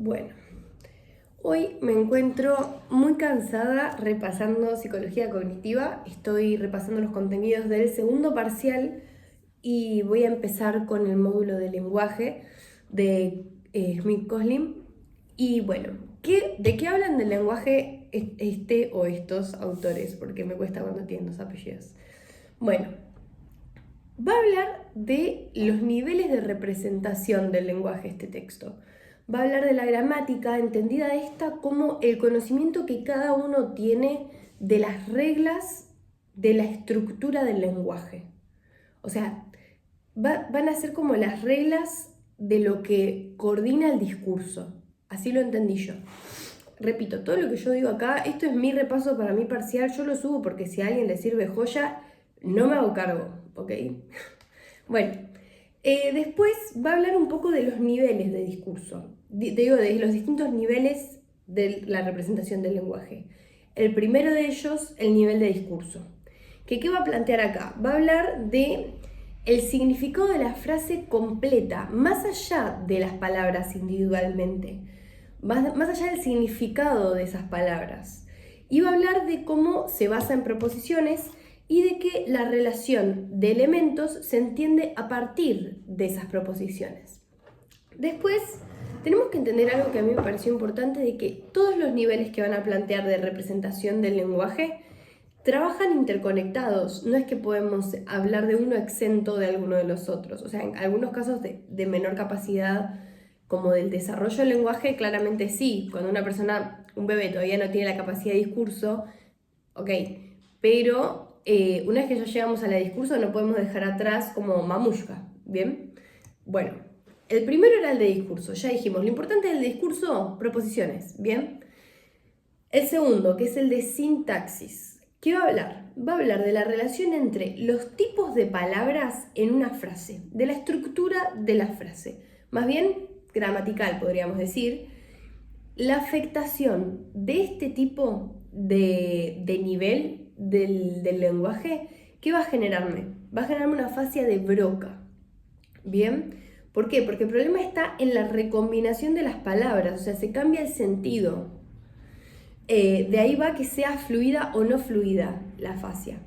Bueno, hoy me encuentro muy cansada repasando psicología cognitiva. Estoy repasando los contenidos del segundo parcial y voy a empezar con el módulo de lenguaje de Smith-Koslin. Y bueno, ¿de qué hablan del lenguaje este o estos autores? Porque me cuesta cuando tienen los apellidos. Bueno, va a hablar de los niveles de representación del lenguaje este texto. Va a hablar de la gramática, entendida esta como el conocimiento que cada uno tiene de las reglas de la estructura del lenguaje. O sea, van a ser como las reglas de lo que coordina el discurso. Así lo entendí yo. Repito, todo lo que yo digo acá, esto es mi repaso para mi parcial, yo lo subo porque si a alguien le sirve joya, no me hago cargo, ¿ok? Bueno, después va a hablar un poco de los niveles de discurso, de los distintos niveles de la representación del lenguaje. El primero de ellos, el nivel de discurso. ¿Qué va a plantear acá? Va a hablar de el significado de la frase completa, más allá de las palabras individualmente, más allá del significado de esas palabras. Y va a hablar de cómo se basa en preposiciones y de que la relación de elementos se entiende a partir de esas proposiciones. Después, tenemos que entender algo que a mí me pareció importante, de que todos los niveles que van a plantear de representación del lenguaje trabajan interconectados. No es que podemos hablar de uno exento de alguno de los otros. O sea, en algunos casos de menor capacidad, como del desarrollo del lenguaje, claramente sí. Cuando una persona, un bebé, todavía no tiene la capacidad de discurso, ok, pero una vez que ya llegamos a la discurso no podemos dejar atrás como mamushka, ¿bien? Bueno, el primero era el de discurso, ya dijimos, lo importante del discurso, proposiciones, ¿bien? El segundo, que es el de sintaxis, ¿qué va a hablar? Va a hablar de la relación entre los tipos de palabras en una frase, de la estructura de la frase, más bien gramatical podríamos decir, la afectación de este tipo de nivel del lenguaje. ¿Qué va a generarme? Va a generarme una fascia de Broca. ¿Bien? ¿Por qué? Porque el problema está en la recombinación de las palabras, o sea, se cambia el sentido. De ahí va que sea fluida o no fluida la fascia.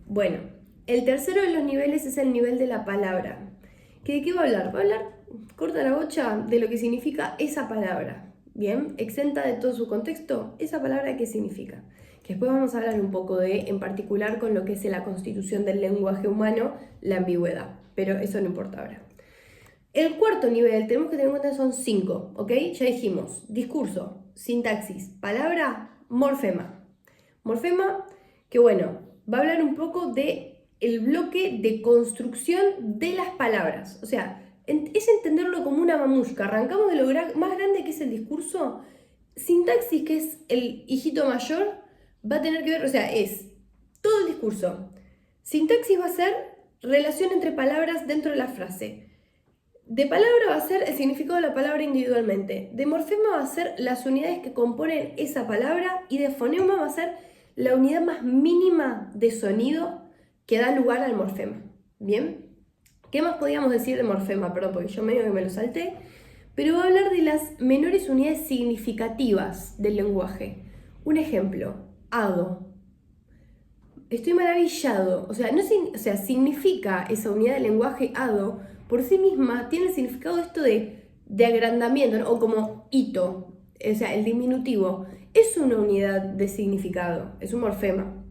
Bueno, el tercero de los niveles es el nivel de la palabra. ¿De qué va a hablar? Va a hablar, corta la bocha, de lo que significa esa palabra. Bien, exenta de todo su contexto, esa palabra qué significa. Que después vamos a hablar un poco de, en particular, con lo que es la constitución del lenguaje humano, la ambigüedad. Pero eso no importa ahora. El cuarto nivel, tenemos que tener en cuenta, son 5, ¿ok? Ya dijimos, discurso, sintaxis, palabra, morfema. Morfema, que bueno, va a hablar un poco de el bloque de construcción de las palabras. O sea, es entenderlo como una mamushka. Arrancamos de lo más grande que es el discurso. Sintaxis, que es el hijito mayor, va a tener que ver, o sea, es todo el discurso. Sintaxis va a ser relación entre palabras dentro de la frase. De palabra va a ser el significado de la palabra individualmente. De morfema va a ser las unidades que componen esa palabra. Y de fonema va a ser la unidad más mínima de sonido que da lugar al morfema. ¿Bien? ¿Qué más podíamos decir de morfema? Perdón, porque yo medio que me lo salté. Pero va a hablar de las menores unidades significativas del lenguaje. Un ejemplo, ado. Estoy maravillado. O sea, significa esa unidad de lenguaje ado por sí misma, tiene el significado esto de agrandamiento, ¿no? O como hito, o sea, el diminutivo. Es una unidad de significado, es un morfema.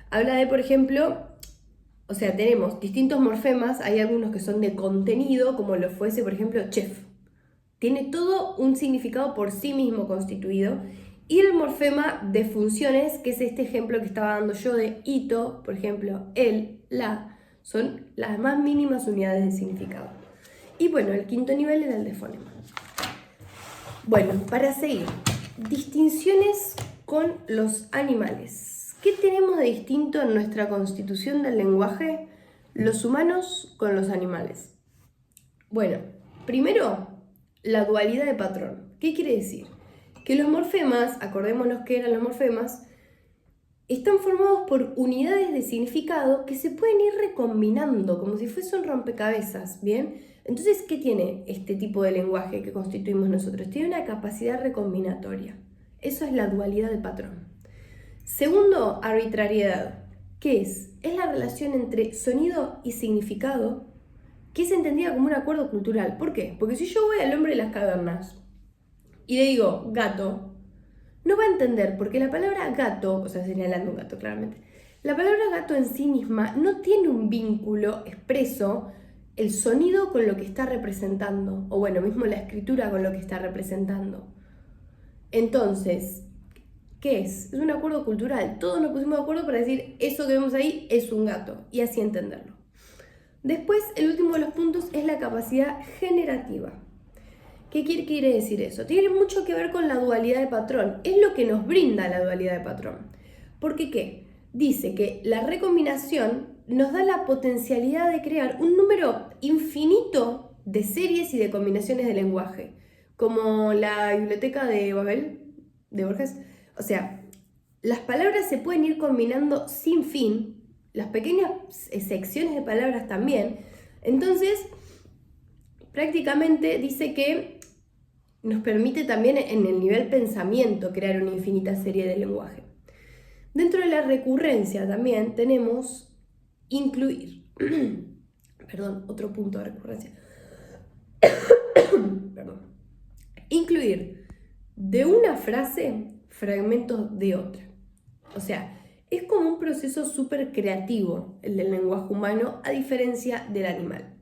Habla de, por ejemplo, o sea, tenemos distintos morfemas, hay algunos que son de contenido, como lo fuese, por ejemplo, chef. Tiene todo un significado por sí mismo constituido. Y el morfema de funciones, que es este ejemplo que estaba dando yo de hito, por ejemplo, el, la, son las más mínimas unidades de significado. Y bueno, el quinto nivel era el de fonema. Bueno, para seguir, distinciones con los animales. ¿Qué tenemos de distinto en nuestra constitución del lenguaje los humanos con los animales? Bueno, primero, la dualidad de patrón. ¿Qué quiere decir? Que los morfemas, acordémonos que eran los morfemas, están formados por unidades de significado que se pueden ir recombinando como si fuese un rompecabezas, ¿bien? Entonces, ¿qué tiene este tipo de lenguaje que constituimos nosotros? Tiene una capacidad recombinatoria. Eso es la dualidad de patrón. Segundo, arbitrariedad. ¿Qué es? Es la relación entre sonido y significado que es entendida como un acuerdo cultural. ¿Por qué? Porque si yo voy al hombre de las cavernas y le digo gato, no va a entender porque la palabra gato, o sea, señalando un gato claramente, la palabra gato en sí misma no tiene un vínculo expreso, el sonido con lo que está representando, o bueno, mismo la escritura con lo que está representando. Entonces, ¿qué es? Es un acuerdo cultural. Todos nos pusimos de acuerdo para decir eso que vemos ahí es un gato y así entenderlo. Después, el último de los puntos es la capacidad generativa. ¿Qué quiere decir eso? Tiene mucho que ver con la dualidad de patrón. Es lo que nos brinda la dualidad de patrón. ¿Por qué? Dice que la recombinación nos da la potencialidad de crear un número infinito de series y de combinaciones de lenguaje, como la biblioteca de Babel, de Borges. O sea, las palabras se pueden ir combinando sin fin, las pequeñas secciones de palabras también. Entonces, prácticamente dice que nos permite también en el nivel pensamiento crear una infinita serie de lenguaje. Dentro de la recurrencia también tenemos incluir. Perdón, otro punto de recurrencia. Perdón. Incluir de una frase fragmentos de otra. O sea, es como un proceso súper creativo el del lenguaje humano a diferencia del animal.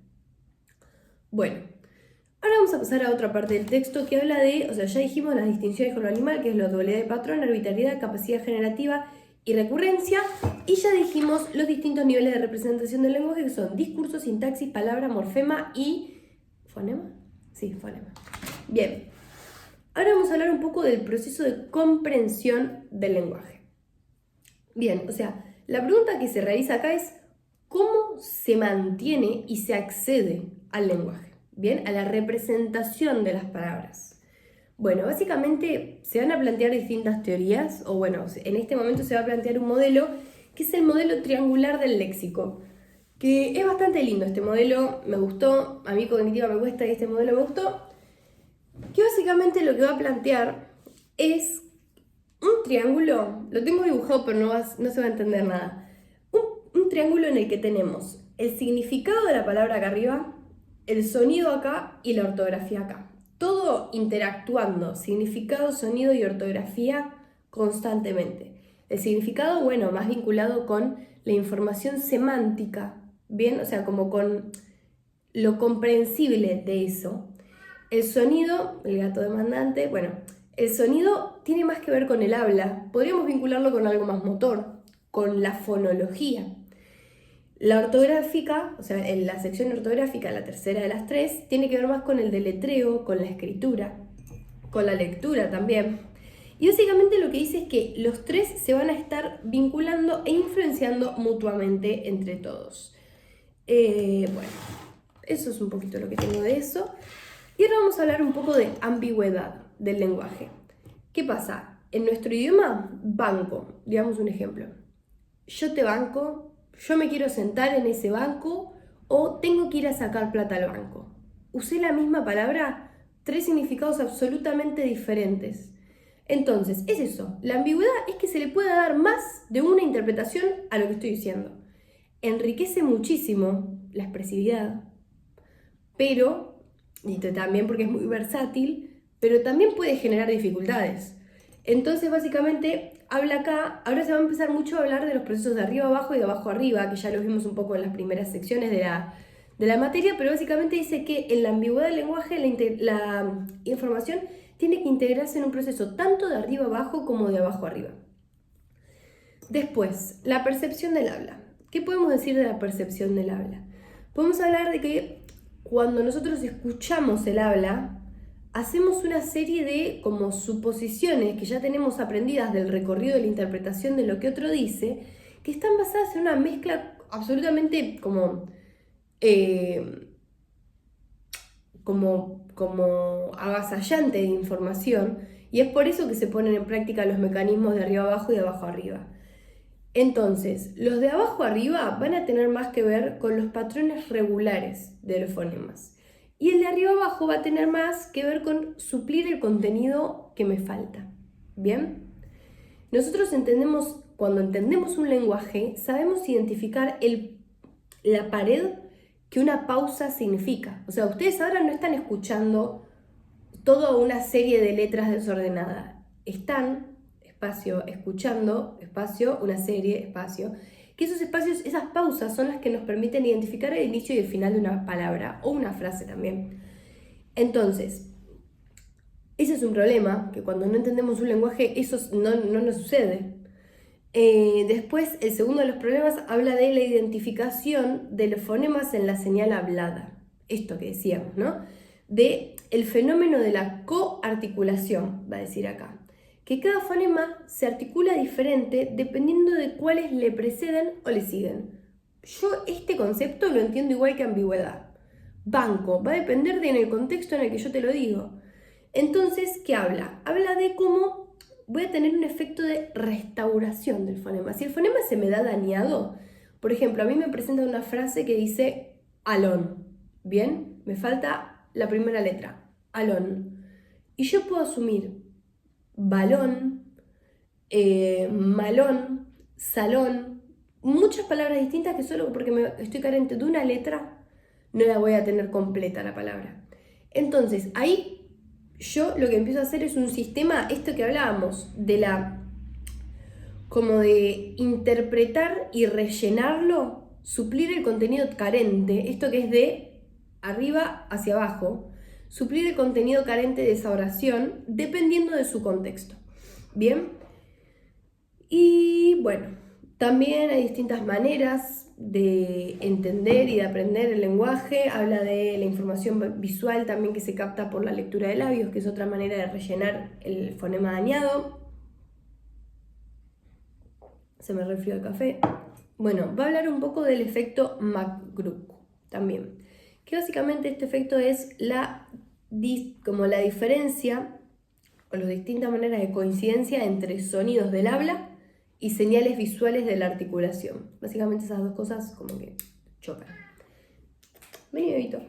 Bueno, ahora vamos a pasar a otra parte del texto que habla de, o sea, ya dijimos las distinciones con lo animal, que es la dualidad de patrón, arbitrariedad, capacidad generativa y recurrencia, y ya dijimos los distintos niveles de representación del lenguaje que son discurso, sintaxis, palabra, morfema y... ¿fonema? Sí, fonema. Bien, ahora vamos a hablar un poco del proceso de comprensión del lenguaje. Bien, o sea, la pregunta que se realiza acá es ¿cómo se mantiene y se accede al lenguaje? Bien, a la representación de las palabras. Bueno, básicamente se van a plantear distintas teorías, o bueno, en este momento se va a plantear un modelo que es el modelo triangular del léxico, que es bastante lindo este modelo, me gustó, a mí cognitiva me cuesta y este modelo me gustó, que básicamente lo que va a plantear es un triángulo, lo tengo dibujado pero no se va a entender nada, un triángulo en el que tenemos el significado de la palabra acá arriba, el sonido acá y la ortografía acá. Todo interactuando, significado, sonido y ortografía constantemente. El significado, bueno, más vinculado con la información semántica, ¿bien? O sea, como con lo comprensible de eso. El sonido, el gato demandante, bueno, el sonido tiene más que ver con el habla. Podríamos vincularlo con algo más motor, con la fonología. La ortográfica, o sea, en la sección ortográfica, la tercera de las tres, tiene que ver más con el deletreo, con la escritura, con la lectura también. Y básicamente lo que dice es que los tres se van a estar vinculando e influenciando mutuamente entre todos. Bueno, eso es un poquito lo que tengo de eso. Y ahora vamos a hablar un poco de ambigüedad del lenguaje. ¿Qué pasa? En nuestro idioma, banco, digamos un ejemplo. Yo te banco, yo me quiero sentar en ese banco o tengo que ir a sacar plata al banco. Usé la misma palabra, tres significados absolutamente diferentes. Entonces, es eso. La ambigüedad es que se le pueda dar más de una interpretación a lo que estoy diciendo. Enriquece muchísimo la expresividad, pero, y también porque es muy versátil, pero también puede generar dificultades. Entonces, básicamente, habla acá, ahora se va a empezar mucho a hablar de los procesos de arriba abajo y de abajo arriba, que ya los vimos un poco en las primeras secciones de la materia, pero básicamente dice que en la ambigüedad del lenguaje la información tiene que integrarse en un proceso tanto de arriba abajo como de abajo arriba. Después, la percepción del habla. ¿Qué podemos decir de la percepción del habla? Podemos hablar de que cuando nosotros escuchamos el habla, hacemos una serie de como suposiciones que ya tenemos aprendidas del recorrido de la interpretación de lo que otro dice, que están basadas en una mezcla absolutamente como avasallante de información, y es por eso que se ponen en práctica los mecanismos de arriba abajo y de abajo arriba. Entonces, los de abajo arriba van a tener más que ver con los patrones regulares de los fonemas. Y el de arriba abajo va a tener más que ver con suplir el contenido que me falta. ¿Bien? Nosotros cuando entendemos un lenguaje, sabemos identificar la pared que una pausa significa. O sea, ustedes ahora no están escuchando toda una serie de letras desordenadas. Están, espacio, escuchando, espacio, una serie, espacio. Que esos espacios, esas pausas son las que nos permiten identificar el inicio y el final de una palabra o una frase también. Entonces, ese es un problema, que cuando no entendemos un lenguaje eso no nos sucede. Después, el segundo de los problemas habla de la identificación de los fonemas en la señal hablada. Esto que decíamos, ¿no? De el fenómeno de la coarticulación, va a decir acá. Que cada fonema se articula diferente dependiendo de cuáles le preceden o le siguen. Yo este concepto lo entiendo igual que ambigüedad. Banco, va a depender de en el contexto en el que yo te lo digo. Entonces, ¿qué habla? Habla de cómo voy a tener un efecto de restauración del fonema. Si el fonema se me da dañado, por ejemplo, a mí me presenta una frase que dice alón. Bien, me falta la primera letra, alón. Y yo puedo asumir balón, malón, salón, muchas palabras distintas que solo porque estoy carente de una letra no la voy a tener completa la palabra. Entonces, ahí yo lo que empiezo a hacer es un sistema, esto que hablábamos, como de interpretar y rellenarlo, suplir el contenido carente, esto que es de arriba hacia abajo, suplir el contenido carente de esa oración dependiendo de su contexto. ¿Bien? Y bueno, también hay distintas maneras de entender y de aprender el lenguaje. Habla de la información visual también que se capta por la lectura de labios, que es otra manera de rellenar el fonema dañado. Se me resfrió el café. Bueno, va a hablar un poco del efecto McGurk también, que básicamente este efecto es como la diferencia o las distintas maneras de coincidencia entre sonidos del habla y señales visuales de la articulación. Básicamente esas dos cosas como que chocan. Vení, bebito.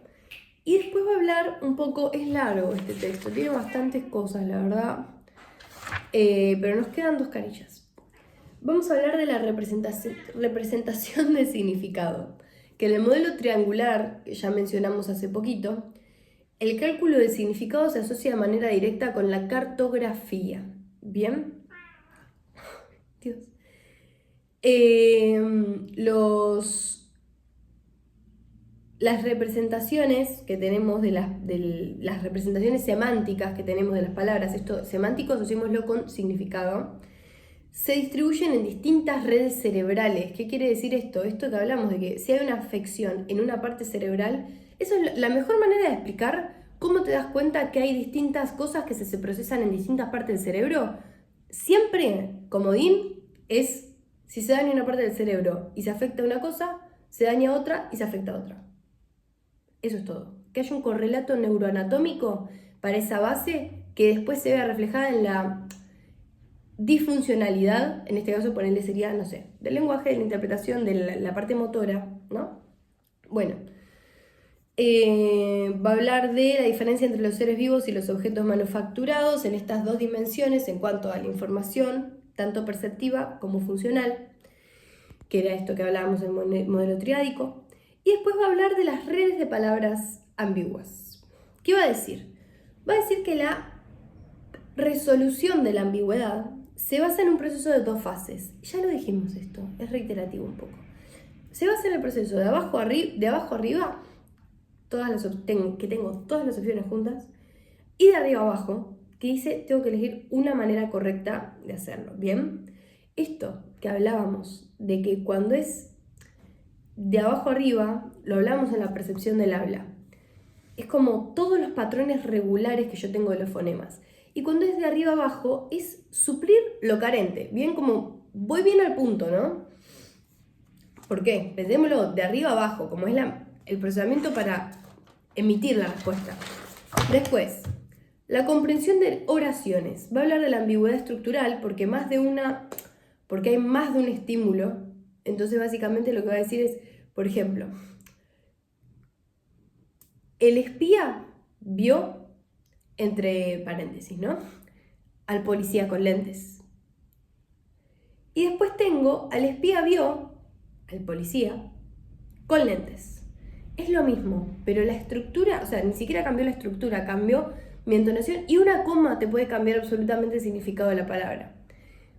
Y después va a hablar un poco, es largo este texto, tiene bastantes cosas, la verdad, pero nos quedan 2 carillas. Vamos a hablar de la representación del significado, que en el modelo triangular, que ya mencionamos hace poquito, el cálculo del significado se asocia de manera directa con la cartografía. ¿Bien? Dios. Las representaciones que tenemos de las representaciones semánticas que tenemos de las palabras, esto semántico asociémoslo con significado, se distribuyen en distintas redes cerebrales. ¿Qué quiere decir esto? Esto que hablamos de que si hay una afección en una parte cerebral, eso es la mejor manera de explicar cómo te das cuenta que hay distintas cosas que se procesan en distintas partes del cerebro. Siempre, comodín, es si se daña una parte del cerebro y se afecta una cosa, se daña otra y se afecta otra. Eso es todo. Que haya un correlato neuroanatómico para esa base que después se vea reflejada en la disfuncionalidad, en este caso ponerle sería, no sé, del lenguaje, de la interpretación, de la parte motora, ¿no? Bueno, va a hablar de la diferencia entre los seres vivos y los objetos manufacturados en estas 2 dimensiones en cuanto a la información, tanto perceptiva como funcional, que era esto que hablábamos en el modelo triádico. Y después va a hablar de las redes de palabras ambiguas. ¿Qué va a decir? Va a decir que la resolución de la ambigüedad se basa en un proceso de 2 fases. Ya lo dijimos esto, es reiterativo un poco. Se basa en el proceso de abajo arriba, tengo todas las opciones juntas, y de arriba abajo, que dice tengo que elegir una manera correcta de hacerlo. ¿Bien? Esto que hablábamos de que cuando es de abajo arriba, lo hablamos en la percepción del habla. Es como todos los patrones regulares que yo tengo de los fonemas. Y cuando es de arriba abajo, es suplir lo carente. Bien, como voy bien al punto, ¿no? ¿Por qué? Pensémoslo de arriba abajo, como es el procesamiento para emitir la respuesta. Después, la comprensión de oraciones. Va a hablar de la ambigüedad estructural porque hay más de un estímulo. Entonces, básicamente lo que va a decir es, por ejemplo, El espía vio, entre paréntesis, ¿no?, al policía con lentes. Y después tengo, al espía vio al policía con lentes. Es lo mismo, pero la estructura, o sea, ni siquiera cambió la estructura, cambió mi entonación y una coma te puede cambiar absolutamente el significado de la palabra.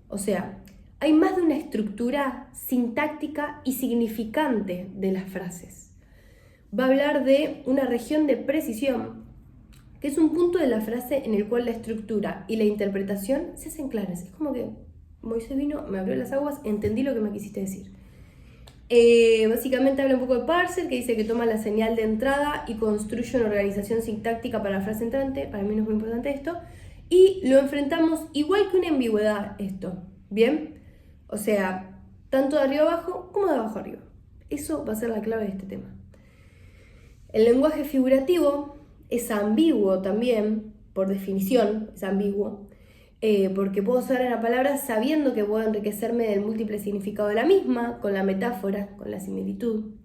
O sea, hay más de una estructura sintáctica y significante de las frases. Va a hablar de una región de precisión, que es un punto de la frase en el cual la estructura y la interpretación se hacen claras. Es como que Moisés vino, me abrió las aguas, entendí lo que me quisiste decir. Básicamente habla un poco de parser, que dice que toma la señal de entrada y construye una organización sintáctica para la frase entrante. Para mí no es muy importante esto. Y lo enfrentamos igual que una ambigüedad esto, ¿bien? O sea, tanto de arriba abajo como de abajo arriba. Eso va a ser la clave de este tema. El lenguaje figurativo es ambiguo también, por definición, es ambiguo, porque puedo usar una palabra sabiendo que puedo enriquecerme del múltiple significado de la misma, con la metáfora, con la similitud.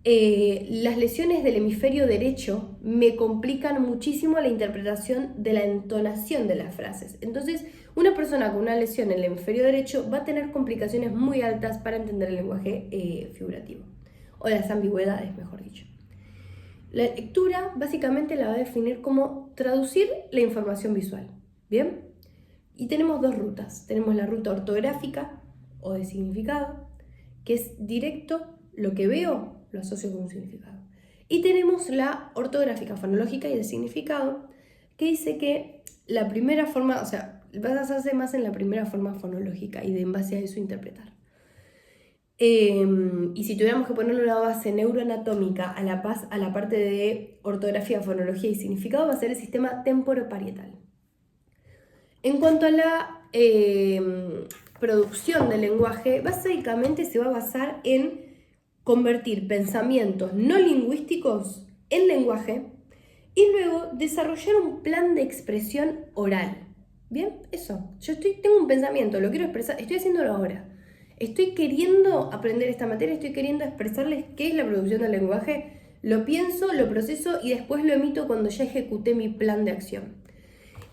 Las lesiones del hemisferio derecho me complican muchísimo la interpretación de la entonación de las frases. Entonces, una persona con una lesión en el hemisferio derecho va a tener complicaciones muy altas para entender el lenguaje figurativo, o las ambigüedades, mejor dicho. La lectura básicamente la va a definir como traducir la información visual, ¿bien? Y tenemos dos rutas. Tenemos la ruta ortográfica o de significado, que es directo, lo que veo lo asocio con un significado. Y tenemos la ortográfica fonológica y de significado, que dice que la primera forma, o sea, vas a basarse más en la primera forma fonológica y de en base a eso interpretar. Y si tuviéramos que ponerle una base neuroanatómica a la parte de ortografía, fonología y significado, va a ser el sistema temporoparietal. En cuanto a la producción del lenguaje, básicamente se va a basar en convertir pensamientos no lingüísticos en lenguaje y luego desarrollar un plan de expresión oral. Bien, eso. Yo tengo un pensamiento, lo quiero expresar, estoy haciéndolo ahora. Estoy queriendo aprender esta materia, estoy queriendo expresarles qué es la producción del lenguaje. Lo pienso, lo proceso y después lo emito cuando ya ejecuté mi plan de acción.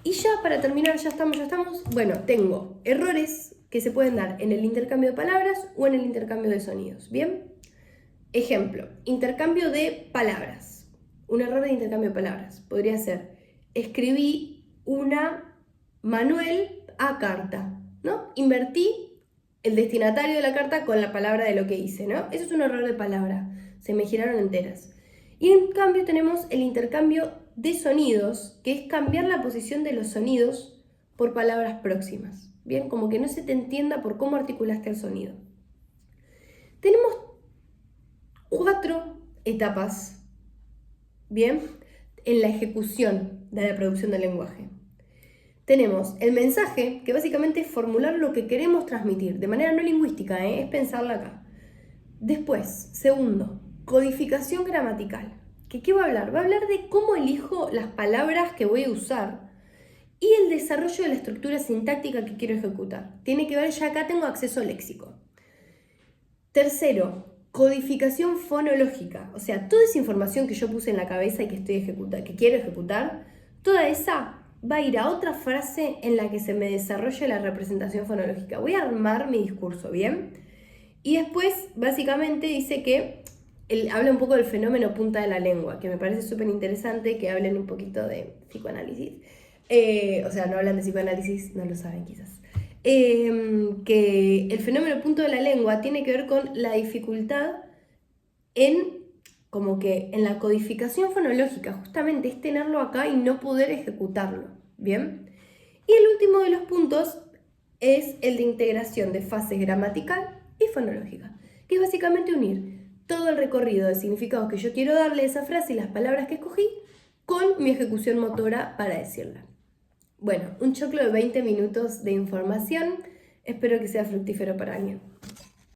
Y ya para terminar, ya estamos. Bueno, tengo errores que se pueden dar en el intercambio de palabras o en el intercambio de sonidos. ¿Bien? Ejemplo, intercambio de palabras. Un error de intercambio de palabras podría ser: escribí una Manuel a carta, ¿no? Invertí el destinatario de la carta con la palabra de lo que hice, ¿no? Eso es un error de palabra, se me giraron enteras. Y en cambio tenemos el intercambio de sonidos, que es cambiar la posición de los sonidos por palabras próximas, ¿bien? Como que no se te entienda por cómo articulaste el sonido. Tenemos 4 etapas, ¿bien?, en la ejecución de la producción del lenguaje. Tenemos el mensaje, que básicamente es formular lo que queremos transmitir, de manera no lingüística, es pensarla acá. Después, segundo, codificación gramatical. ¿Qué va a hablar? Va a hablar de cómo elijo las palabras que voy a usar y el desarrollo de la estructura sintáctica que quiero ejecutar. Tiene que ver, ya acá tengo acceso al léxico. Tercero, codificación fonológica. O sea, toda esa información que yo puse en la cabeza y que quiero ejecutar, toda esa va a ir a otra frase en la que se me desarrolle la representación fonológica. Voy a armar mi discurso, ¿bien? Y después, básicamente, dice que habla un poco del fenómeno punta de la lengua, que me parece súper interesante que hablen un poquito de psicoanálisis. O sea, no hablan de psicoanálisis, no lo saben quizás. Que el fenómeno punta de la lengua tiene que ver con la dificultad en la codificación fonológica, justamente es tenerlo acá y no poder ejecutarlo, ¿bien? Y el último de los puntos es el de integración de fases gramatical y fonológica, que es básicamente unir todo el recorrido de significados que yo quiero darle a esa frase y las palabras que escogí con mi ejecución motora para decirla. Bueno, un choclo de 20 minutos de información, espero que sea fructífero para alguien.